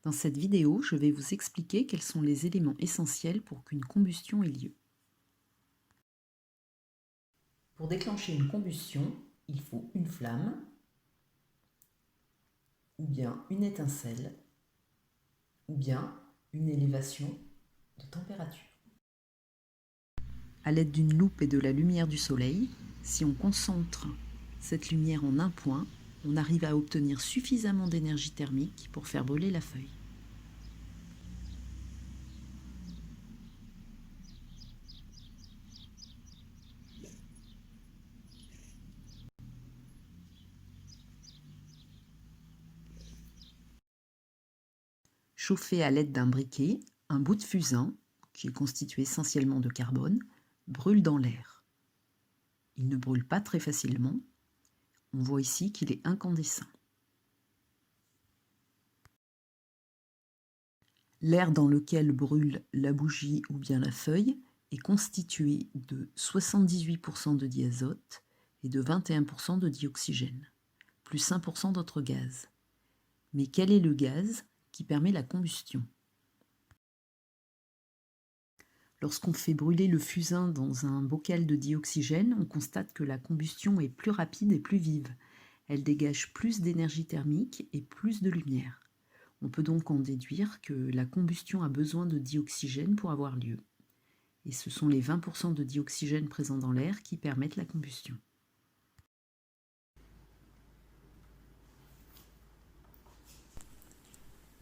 Dans cette vidéo, je vais vous expliquer quels sont les éléments essentiels pour qu'une combustion ait lieu. Pour déclencher une combustion, il faut une flamme, ou bien une étincelle, ou bien une élévation de température. À l'aide d'une loupe et de la lumière du soleil, si on concentre cette lumière en un point, on arrive à obtenir suffisamment d'énergie thermique pour faire brûler la feuille. Chauffé à l'aide d'un briquet, un bout de fusain, qui est constitué essentiellement de carbone, brûle dans l'air. Il ne brûle pas très facilement. On voit ici qu'il est incandescent. L'air dans lequel brûle la bougie ou bien la feuille est constitué de 78% de diazote et de 21% de dioxygène, plus 1% d'autres gaz. Mais quel est le gaz qui permet la combustion ? Lorsqu'on fait brûler le fusain dans un bocal de dioxygène, on constate que la combustion est plus rapide et plus vive. Elle dégage plus d'énergie thermique et plus de lumière. On peut donc en déduire que la combustion a besoin de dioxygène pour avoir lieu. Et ce sont les 20% de dioxygène présents dans l'air qui permettent la combustion.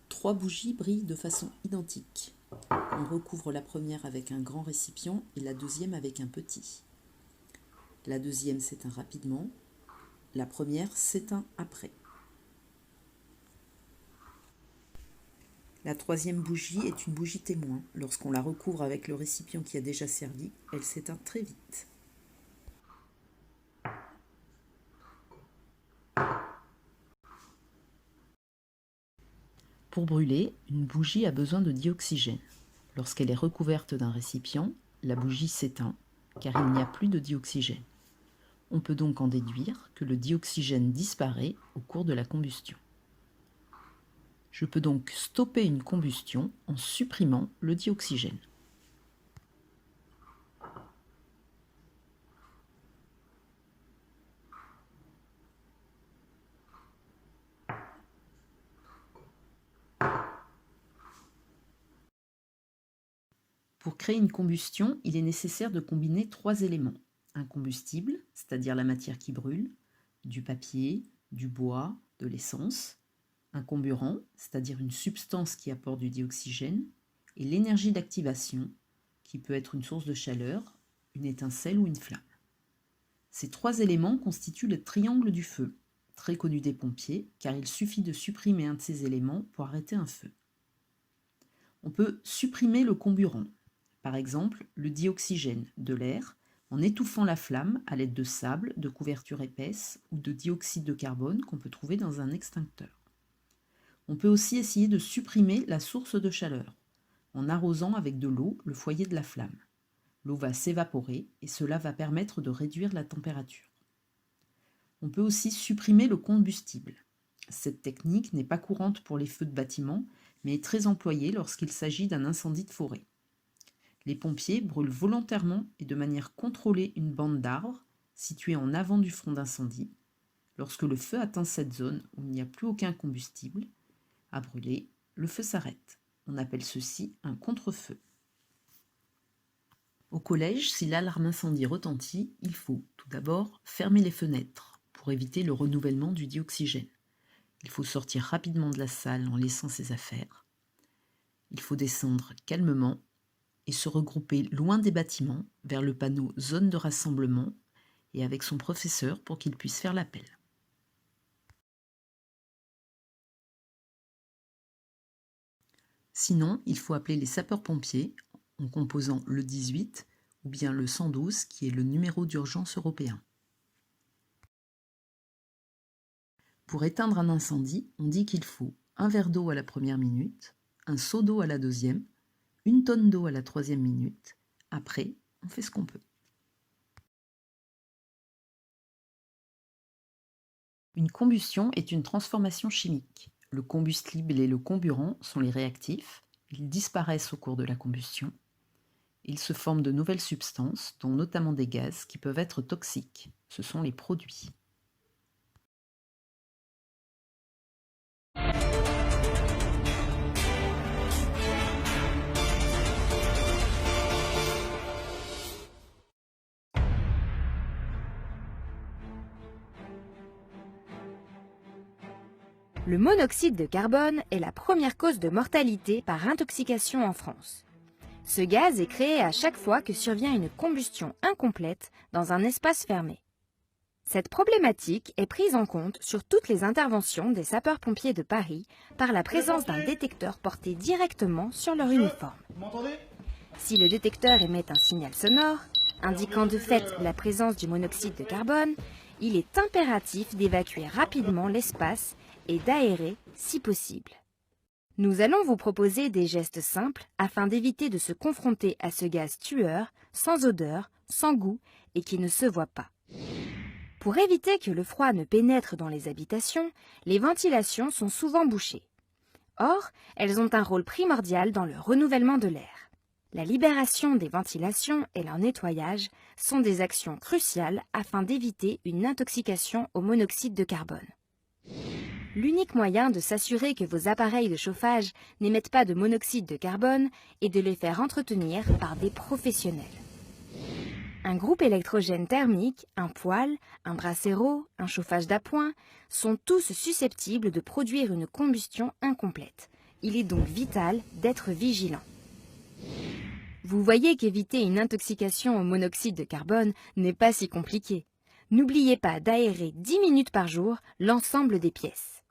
Trois bougies brillent de façon identique. On recouvre la première avec un grand récipient et la deuxième avec un petit. La deuxième s'éteint rapidement, la première s'éteint après. La troisième bougie est une bougie témoin. Lorsqu'on la recouvre avec le récipient qui a déjà servi, elle s'éteint très vite. Pour brûler, une bougie a besoin de dioxygène. Lorsqu'elle est recouverte d'un récipient, la bougie s'éteint car il n'y a plus de dioxygène. On peut donc en déduire que le dioxygène disparaît au cours de la combustion. Je peux donc stopper une combustion en supprimant le dioxygène. Pour créer une combustion, il est nécessaire de combiner trois éléments. Un combustible, c'est-à-dire la matière qui brûle, du papier, du bois, de l'essence, un comburant, c'est-à-dire une substance qui apporte du dioxygène, et l'énergie d'activation, qui peut être une source de chaleur, une étincelle ou une flamme. Ces trois éléments constituent le triangle du feu, très connu des pompiers, car il suffit de supprimer un de ces éléments pour arrêter un feu. On peut supprimer le comburant, par exemple le dioxygène de l'air, en étouffant la flamme à l'aide de sable, de couverture épaisse ou de dioxyde de carbone qu'on peut trouver dans un extincteur. On peut aussi essayer de supprimer la source de chaleur, en arrosant avec de l'eau le foyer de la flamme. L'eau va s'évaporer et cela va permettre de réduire la température. On peut aussi supprimer le combustible. Cette technique n'est pas courante pour les feux de bâtiment, mais est très employée lorsqu'il s'agit d'un incendie de forêt. Les pompiers brûlent volontairement et de manière contrôlée une bande d'arbres située en avant du front d'incendie. Lorsque le feu atteint cette zone où il n'y a plus aucun combustible à brûler, le feu s'arrête. On appelle ceci un contre-feu. Au collège, si l'alarme incendie retentit, il faut tout d'abord fermer les fenêtres pour éviter le renouvellement du dioxygène. Il faut sortir rapidement de la salle en laissant ses affaires. Il faut descendre calmement et se regrouper loin des bâtiments, vers le panneau zone de rassemblement et avec son professeur pour qu'il puisse faire l'appel. Sinon, il faut appeler les sapeurs-pompiers en composant le 18 ou bien le 112 qui est le numéro d'urgence européen. Pour éteindre un incendie, on dit qu'il faut un verre d'eau à la première minute, un seau d'eau à la deuxième, une tonne d'eau à la troisième minute. Après, on fait ce qu'on peut. Une combustion est une transformation chimique. Le combustible et le comburant sont les réactifs. Ils disparaissent au cours de la combustion. Il se forme de nouvelles substances, dont notamment des gaz, qui peuvent être toxiques. Ce sont les produits. Le monoxyde de carbone est la première cause de mortalité par intoxication en France. Ce gaz est créé à chaque fois que survient une combustion incomplète dans un espace fermé. Cette problématique est prise en compte sur toutes les interventions des sapeurs-pompiers de Paris par la présence d'un détecteur porté directement sur leur uniforme. Si le détecteur émet un signal sonore, indiquant de fait la présence du monoxyde de carbone, il est impératif d'évacuer rapidement l'espace et d'aérer si possible. Nous allons vous proposer des gestes simples afin d'éviter de se confronter à ce gaz tueur, sans odeur, sans goût et qui ne se voit pas. Pour éviter que le froid ne pénètre dans les habitations, les ventilations sont souvent bouchées. Or, elles ont un rôle primordial dans le renouvellement de l'air. La libération des ventilations et leur nettoyage sont des actions cruciales afin d'éviter une intoxication au monoxyde de carbone. L'unique moyen de s'assurer que vos appareils de chauffage n'émettent pas de monoxyde de carbone est de les faire entretenir par des professionnels. Un groupe électrogène thermique, un poêle, un brasero, un chauffage d'appoint sont tous susceptibles de produire une combustion incomplète. Il est donc vital d'être vigilant. Vous voyez qu'éviter une intoxication au monoxyde de carbone n'est pas si compliqué. N'oubliez pas d'aérer 10 minutes par jour l'ensemble des pièces.